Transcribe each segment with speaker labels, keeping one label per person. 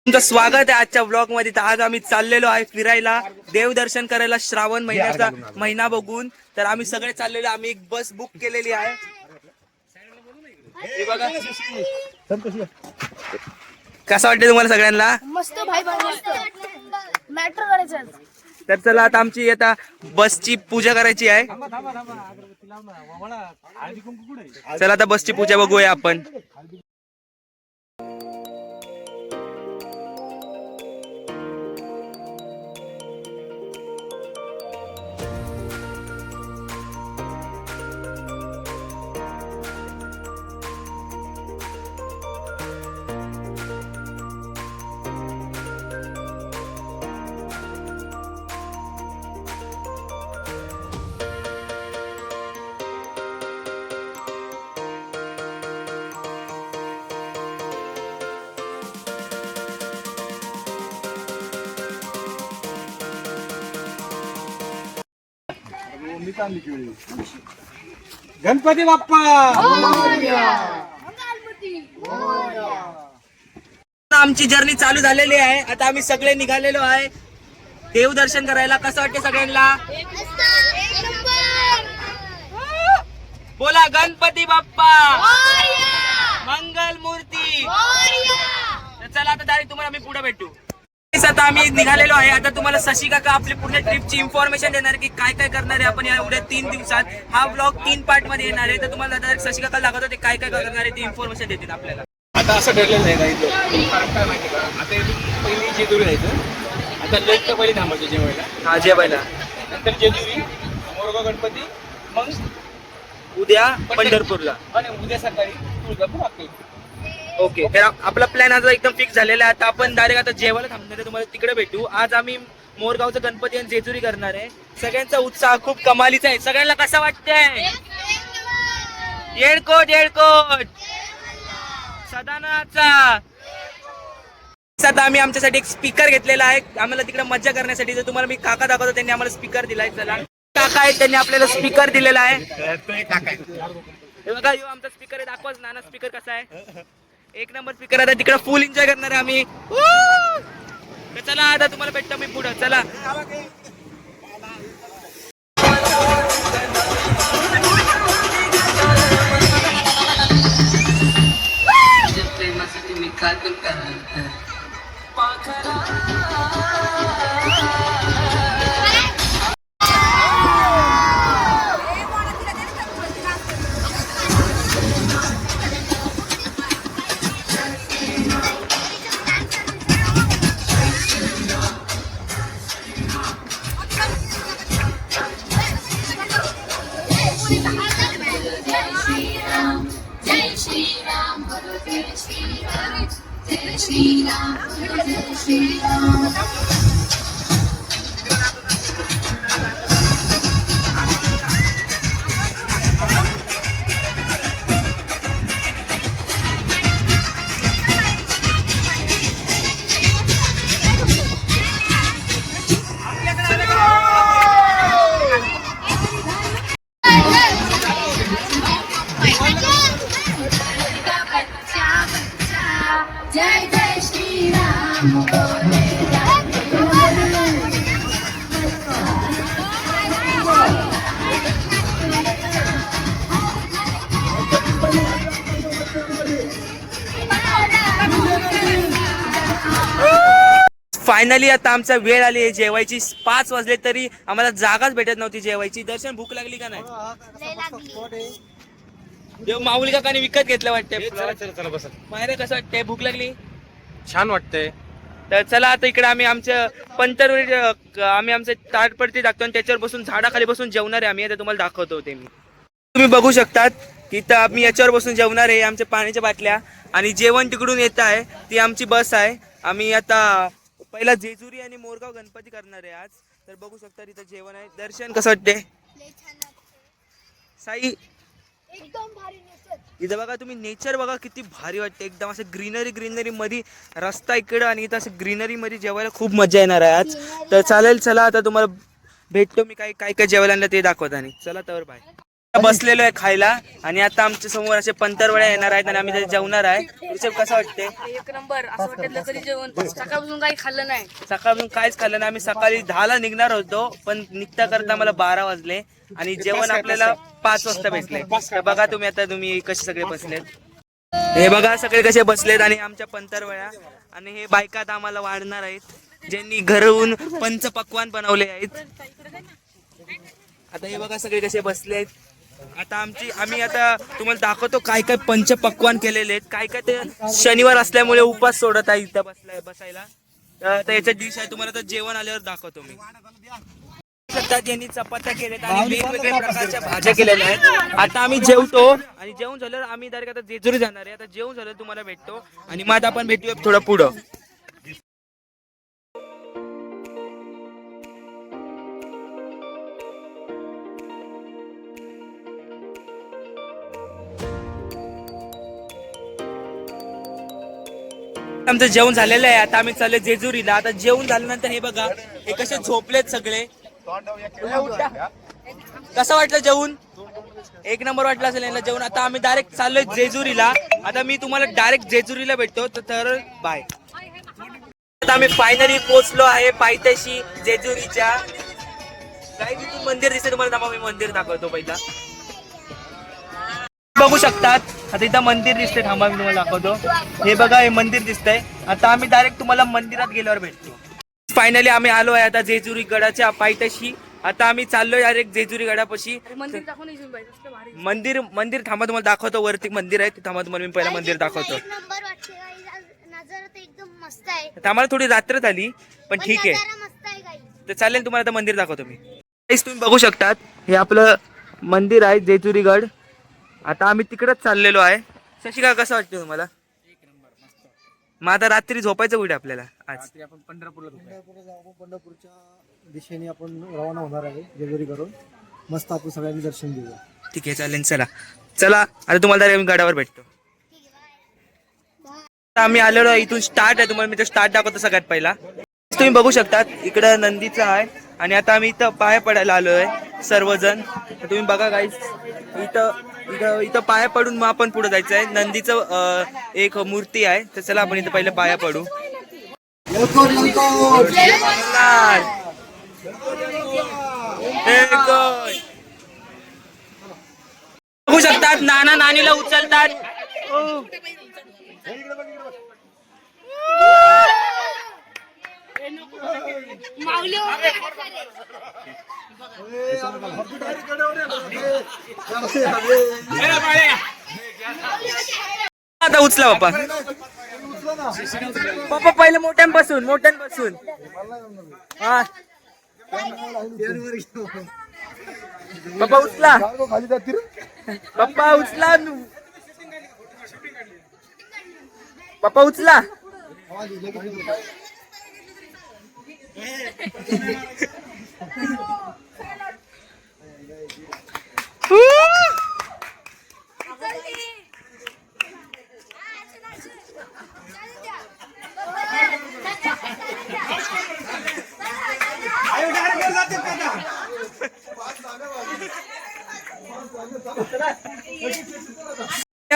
Speaker 1: तुमचं स्वागत आहे आजच्या ब्लॉग मध्ये. तर आज आम्ही चाललेलो आहे फिरायला, देवदर्शन करायला, श्रावण महिन्याचा महिना बघून. तर आम्ही सगळे चाललेलो, आम्ही एक बस बुक केलेली आहे. हे बघा कसं वाटतं तुम्हाला सगळ्यांना?
Speaker 2: मस्त भाई मस्त मॅटर करायचं.
Speaker 1: तर चला आता आमची आता बसची पूजा करायची आहे. चला आता बसची पूजा बघूया आपण.
Speaker 3: गणपती बाप्पा
Speaker 1: आमची जर्नी चालू झालेली आहे. आता आम्ही सगळे निघालेलो आहे देवदर्शन करायला. कसं वाटते सगळ्यांना? बोला गणपती बाप्पा मंगल मूर्ती. तर चला आता डायरेक्ट तुम्हाला आम्ही पुढे भेटू. आता आम्ही निघालेलो आहे. आता तुम्हाला शशी काका आपली पूर्ण ट्रिपची इन्फॉर्मेशन देणार की काय काय करणार आहे आपण या एवढ्या 3 दिवसात. हा ब्लॉग 3 पार्ट मध्ये येणार आहे. तर तुम्हाला डायरेक्ट शशी काका दाखवतो ते काय काय करणार आहे, ती इन्फॉर्मेशन देतील आपल्याला.
Speaker 3: आता असं ठरलेलं आहे काय माहिती का? आता इथून पहिली जेजुरी जायचं. आता लेट तर पहिली थांबायचं जेवायला.
Speaker 1: हा जेवायला.
Speaker 3: नंतर जेजुरी, मोरगाव गणपती, मग
Speaker 1: उद्या पंढरपूरला
Speaker 3: आणि उद्या सकाळी तुळजापूर अक्कलकोट.
Speaker 1: ओके. तर आपला प्लॅन आता एकदम फिक्स झालेला आहे. आता आपण डायरेक्ट आता जेवायला थांबणार आहे, तुम्हाला तिकडे भेटू. आज आम्ही मोरगावचं गणपती आणि जेजुरी करणार आहे. सगळ्यांचा उत्साह खूप कमालीचा आहे. सगळ्यांना कसं वाटतंय? येळकोट येळकोट सदानाचा. आता आम्ही आमच्यासाठी एक स्पीकर घेतलेला आहे आम्हाला तिकडे मज्जा करण्यासाठी. जर तुम्हाला मी काका दाखवतो, त्यांनी आम्हाला स्पीकर दिलाय. चला काका आहे, त्यांनी आपल्याला स्पीकर दिलेला आहे. हे बघा, यो आमचा स्पीकर आहे. दाखवाच नाना स्पीकर कसा आहे. एक नंबर स्पीकर. आता तिकडे फुल एन्जॉय करणार आहे आम्ही. तर चला आता तुम्हाला भेटतो मी पुढं. चला
Speaker 4: प्रेमासाठी मी काय पण करणार.
Speaker 2: जय जय श्रीराम.
Speaker 1: फायनली आता आमचा वेळ आली आहे जेवायची. 5 वाजले तरी आम्हाला जागाच भेटत नव्हती जेवायची. दर्शन भूक लागली का नाही? देव माऊली काकाने विकत घेतलं वाटतंय. मायरे कसं वाटतंय? भूक लागली?
Speaker 3: छान वाटतंय.
Speaker 1: तर चला आता इकडे आम्ही आमच्या पंतरवरी आम्ही आमचं ताटपडती टाकतो आणि त्याच्यावर बसून झाडाखाली बसून जेवणार आहे आम्ही. आता तुम्हाला दाखवतो ते मी. तुम्ही बघू शकतात की इथं आम्ही याच्यावर बसून जेवणार आहे. आमच्या पाण्याच्या बाटल्या आणि जेवण तिकडून येत आहे. ती आमची बस आहे. आम्ही आता पहिला जेजुरी आणि मोरगाव गणपती करणार आहे आज. तर बघू शकता इथं जेवण आहे. दर्शन कसं वाटते साई?
Speaker 2: एकदम भारी नेचर.
Speaker 1: इथं बघा तुम्ही, नेचर बघा किती भारी वाटते. एकदम असं ग्रीनरी मध्ये रस्ता इकडं आणि इथं असं ग्रीनरी मध्ये जेवायला खूप मजा येणार आहे आज. तर चालेल, चला आता तुम्हाला भेटतो मी काय काय जेवायला आणलं ते दाखवत. आणि चला तर बाय. बसलेलो आहे खायला आणि आता आमच्या समोर असे पंतरवड्या येणार आहेत आणि आम्ही त्याचे जेवणार आहे. ऋषभ कसं वाटते?
Speaker 2: एक नंबर. असं वाटतं कधी जेवण सकाळपासून काही खाल्लं नाही.
Speaker 1: सकाळपासून काहीच खाल्लं नाही. आम्ही सकाळी 10ला निघणार होतो पण निघता करता मला 12 वाजले आणि जेवण आपल्याला 5 वाजता भेटले. तर बघा तुम्ही कसे सगळे बसलेत. हे बघा सगळे कसे बसलेत आणि आमच्या पंतरवळ्या आणि हे बायकात आम्हाला वाढणार आहेत ज्यांनी घरून पंचपक्वान बनवले आहेत. आता हे बघा सगळे कसे बसले आहेत. आता आम्ही आता तुम्हाला दाखवतो काय काय पंचपक्वान केलेले आहेत. काय काय ते शनिवार असल्यामुळे उपास सोडत आहे इथं बसायला. तर याच्या डिश आहे तुम्हाला तर जेवण आल्यावर दाखवतो मी. यांनी चपात्या केल्यात आणि वेगवेगळ्या प्रकारच्या भाज्या केलेल्या आहेत. आता आम्ही जेवतो आणि जेवण झाल्यावर आम्ही डायरेक्ट आता जेजुरी जाणार आहे. आता जेवण झालं तुम्हाला भेटतो आणि मग आता आपण भेटूया थोडं पुढं. आमचं जेवण झालेलं आहे. आता आम्ही चाललोय जेजुरीला. आता जेवण झाल्यानंतर हे बघा हे कसे झोपलेत सगळे. कसं वाटलं जेवण? एक नंबर वाटलं असेल यांना जेवण. आता आम्ही डायरेक्ट चाललोय जेजुरीला. आता मी तुम्हाला डायरेक्ट जेजुरीला भेटतो तर बाय. आता आम्ही फायनली पोहोचलो आहे पायथ्याशी जेजुरीच्या. काही तिथून मंदिर दिसते तुम्हाला. थांबा मी मंदिर दाखवतो पहिला. बघू शकतात आता इथं मंदिर दिसते. थांबा मी तुम्हाला दाखवतो. हे बघा हे मंदिर दिसतंय. आता आम्ही डायरेक्ट तुम्हाला मंदिरात गेल्यावर भेटतो. फायनली आम्ही आलो आहे आता जेजुरी गडाच्या पायथ्याशी. आता आम्ही चाललोय डायरेक्ट जेजुरी गडापाशी.
Speaker 2: मंदिर दाखवून येशील बाई, कसलं भारी.
Speaker 1: मंदिर थांबा तुम्हाला दाखवतो. वरती मंदिर आहे. थांबा तुम्हाला मी पहिला मंदिर दाखवतो.
Speaker 2: एक नंबर वाटते गाईस. नजारा तर एकदम मस्त आहे.
Speaker 1: आम्हाला थोडी रात्र झाली पण ठीक आहे.
Speaker 2: नजारा मस्त आहे गाईस.
Speaker 1: तर चालेल तुम्हाला आता मंदिर दाखवतो मी. तुम्ही बघू शकतात हे आपलं मंदिर आहे जेजुरी गड. आता आम्ही तिकडेच चाललेलो आहे. शशिका कसं वाटतं तुम्हाला? मग आता रात्री झोपायचं कुठे आपल्याला आज?
Speaker 3: आपण पंढरपूरला जाऊ.
Speaker 4: पंढरपूरच्या दिशेने आपण रवाना होणार आहे जेजुरी करून. मस्त आपण सगळ्यांनी दर्शन घेऊया.
Speaker 1: ठीक आहे चालेल. चला आता तुम्हाला डायरेक्ट गडावर भेटतो. आता आम्ही आलेलो आहे. इथून स्टार्ट आहे. तुम्हाला मी तो स्टार्ट दाखवतो सगळ्यात पहिला. तुम्ही बघू शकतात इकडं नंदीचं आहे आणि आता आम्ही इथं पाया पडायला आलोय सर्वजण. तुम्ही बघा गाईस इथं पाया पडून मग आपण पुढे जायचं आहे. नंदीचं एक मूर्ती आहे तर चला आपण इथं पहिले पाया पडू. बघू शकतात नाना नानीला उचलतात. आता उचला बाप्पा. पप्पा पहिले मोठ्यांपासून हा पप्पा उचला. पप्पा उचला. पप्पा उचला.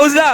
Speaker 1: उचला.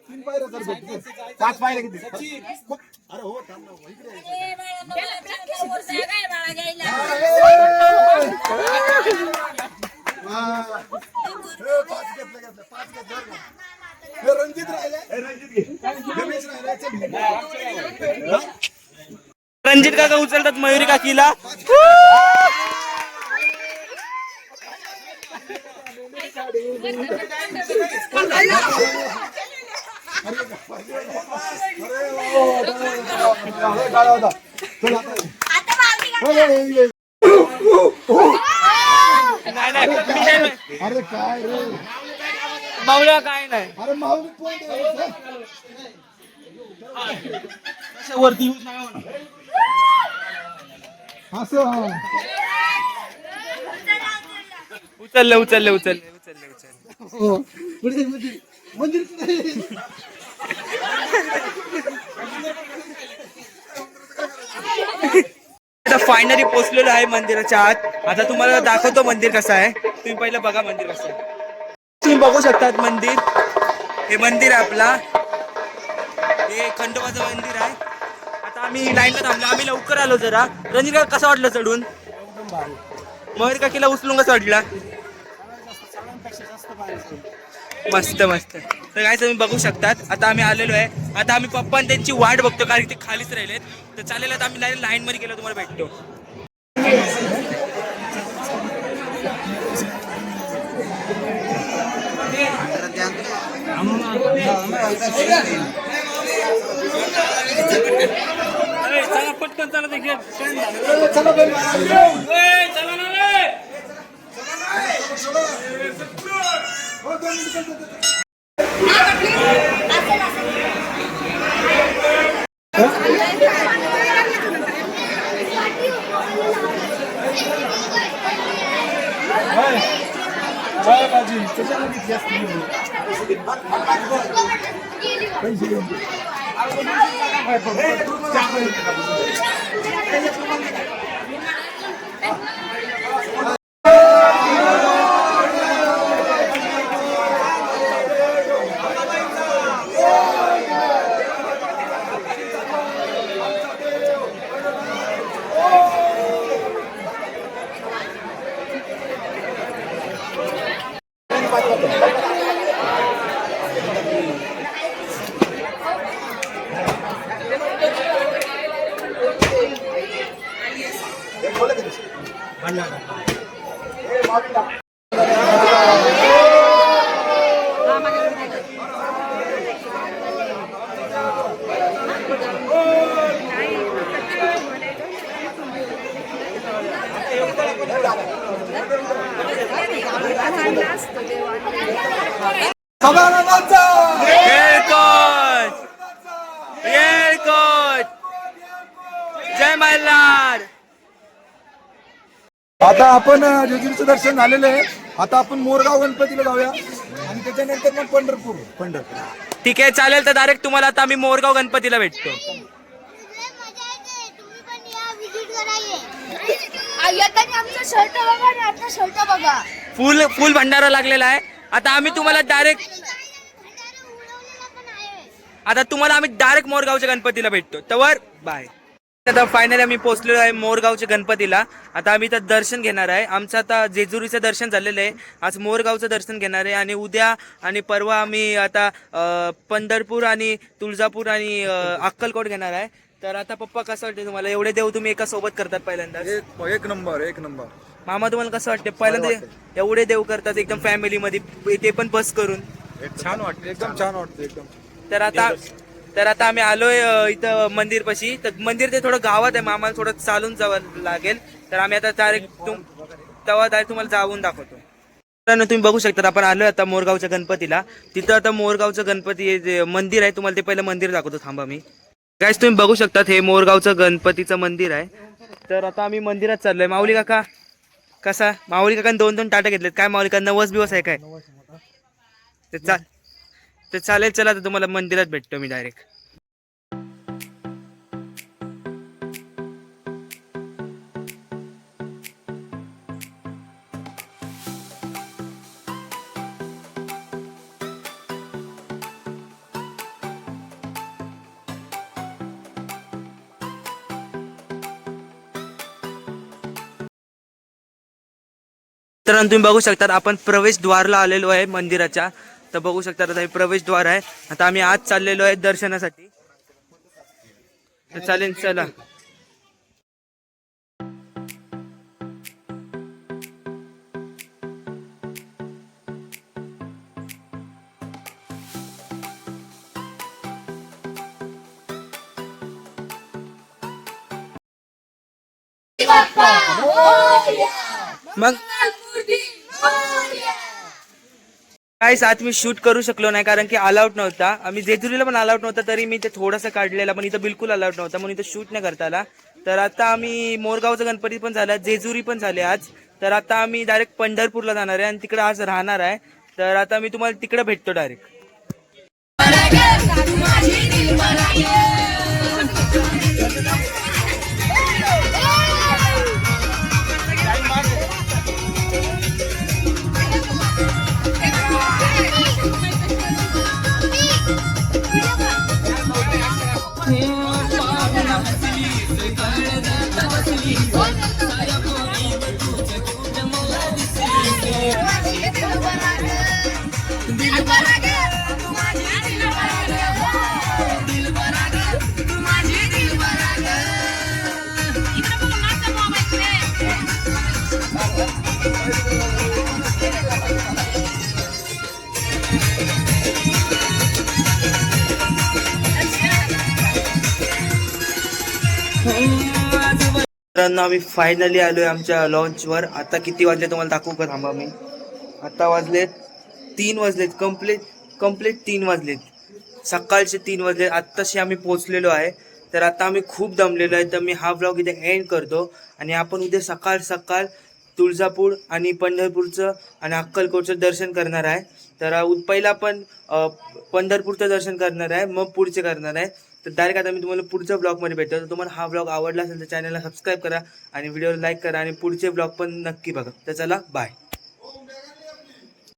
Speaker 4: तीन पायऱ्या तर 5 पायऱ्या किती? अरे हो थांब ना इकडे. रणजित
Speaker 1: रणजित काका उचलतात मयुरी काकीला.
Speaker 4: चल आता
Speaker 2: आता मारली का?
Speaker 1: नाही नाही विषय नाही.
Speaker 4: अरे काय रे
Speaker 1: माऊला काय नाही.
Speaker 4: अरे माऊली point आहे.
Speaker 3: वरती येऊच नका म्हणा.
Speaker 4: असं हा.
Speaker 1: उचललं उचललं उचललं उचललं उचललं.
Speaker 4: हो. पुढे मंदिर मंदिर नाही.
Speaker 1: आता फायनली पोहोचलेलो आहे मंदिराच्या आत. आता तुम्हाला दाखवतो मंदिर कसं आहे. तुम्ही पहिलं बघा मंदिर कसं आहे. तुम्ही बघू शकतात मंदिर. हे मंदिर आहे आपला. हे खंडोबाचं मंदिर आहे. आता आम्ही लाईनला थांबलो. आम्ही लवकर आलो जरा. रणजित कसं वाटलं चढून? मयूर काकीला उचलून कसं वाटलं? मस्त मस्त. तर काय तुम्ही बघू शकतात. आता आम्ही आलेलो आहे. आता आम्ही पप्पा आणि त्यांची वाट बघतो कारण की ते खालीच राहिलेत. तर चालेल आता आम्ही लाईन मध्ये गेलो तुम्हाला भेटतो. चला पटकन चला ते
Speaker 4: चला बरं.
Speaker 1: चला ना रे.
Speaker 4: हो, 2 मिनिटं. काय बाजी कशाला घेतली असती? पैसे घेऊन.
Speaker 1: जय मल्हार.
Speaker 4: आता आपण जेजुरीचं दर्शन झालेलं आहे. आता आपण मोरगाव गणपतीला जाऊया आणि त्याच्यानंतर मग पंढरपूर.
Speaker 1: ठीक आहे चालेल. तर डायरेक्ट तुम्हाला आता आम्ही मोरगाव गणपतीला भेटतो.
Speaker 2: आमचा शर्ट बघा आणि आता शर्ट बघा.
Speaker 1: फुल फुल भंडारा लागलेला आहे. आता आम्ही तुम्हाला डायरेक्ट मोरगावच्या गणपतीला भेटतो. तर बाय. आता फायनली आम्ही पोहोचलेलो आहे मोरगावच्या गणपतीला. आता आम्ही तर दर्शन घेणार आहे. आमचं आता जेजुरीचं दर्शन झालेलं आहे. आज मोरगावचं दर्शन घेणार आहे आणि उद्या आणि परवा आम्ही आता पंढरपूर आणि तुळजापूर आणि अक्कलकोट घेणार आहे. तर आता पप्पा कसं वाटतं तुम्हाला? एवढे देव तुम्ही एका सोबत करतात पहिल्यांदा.
Speaker 4: एक नंबर.
Speaker 1: मामा तुम्हाला कसं वाटतं पहिल्यांदा एवढे देव करतात एकदम फॅमिली मध्ये, ते पण बस करून?
Speaker 3: छान वाटतं.
Speaker 4: एकदम छान वाटतं एकदम.
Speaker 1: तर आता आम्ही आलोय इथं मंदिर पाशी. तर मंदिर ते थोडं गावात आहे. आम्हाला थोडं चालून जावं लागेल. तर आम्ही आता डायरेक्ट तुम्हाला जाऊन दाखवतो. तर तुम्ही बघू शकता आपण आलोय आता मोरगावच्या गणपतीला. तिथं आता मोरगावचं गणपती मंदिर आहे. तुम्हाला ते पहिलं मंदिर दाखवतो. थांबा मी. गाईस तुम्ही बघू शकतात हे मोरगावचं गणपतीचं मंदिर आहे. तर आता आम्ही मंदिरात चाललोय. माऊली काका कसा? माऊली काकांनी 2-2 ताटं घेतलेत. काय माऊली काका नवस बिवस आहे काय? तर चालेल. चला तर तुम्हाला मंदिरात भेटतो मी डायरेक्ट. तर तुम्ही बघू शकता आपण प्रवेशद्वारला आलेलो आहे मंदिराच्या. तर बघू शकता आता हे प्रवेशद्वार आहे. आता आम्ही आज चाललेलो आहे दर्शनासाठी. तर चालेल चला. मग काहीच आज मी शूट करू शकलो नाही कारण की अलाउड नव्हता. आम्ही जेजुरीला पण अलाउड नव्हता तरी मी ते थोडंसं काढलेलं, पण इथं बिलकुल अलाउड नव्हता म्हणून इथं शूट नाही करता आला. तर आता आम्ही मोरगावचा गणपती पण झाला, जेजुरी पण झाले आज. तर आता आम्ही डायरेक्ट पंढरपूरला जाणार आहे आणि तिकडे आज राहणार आहे. तर आता मी तुम्हाला तिकडे भेटतो डायरेक्ट. मित्रांनो आम्ही फायनली आलोय आमच्या लॉन्चवर. आता किती वाजले तुम्हाला दाखवू का, थांबा. मी आता वाजलेत 3 वाजलेत, कम्प्लीट 3 वाजलेत, सकाळचे 3 वाजले. आत्ताशी आम्ही पोहोचलेलो आहे. तर आता आम्ही खूप दमलेलो आहे. तर मी हा व्लॉग इथे एंड करतो आणि आपण उद्या सकाळ तुळजापूर आणि पंढरपूरचं आणि अक्कलकोटचं दर्शन करणार आहे. तर पहिला आपण पंढरपूरचं दर्शन करणार आहे, मग पुढचे करणार आहे. तर डायरेक्ट आता मी तुम्हाला पुढच्या ब्लॉगमध्ये भेटतो. तर तुम्हाला हा ब्लॉग आवडला असेल तर चॅनलला सबस्क्राईब करा आणि व्हिडिओला लाईक करा आणि पुढचे ब्लॉग पण नक्की बघा. तर चला, बाय.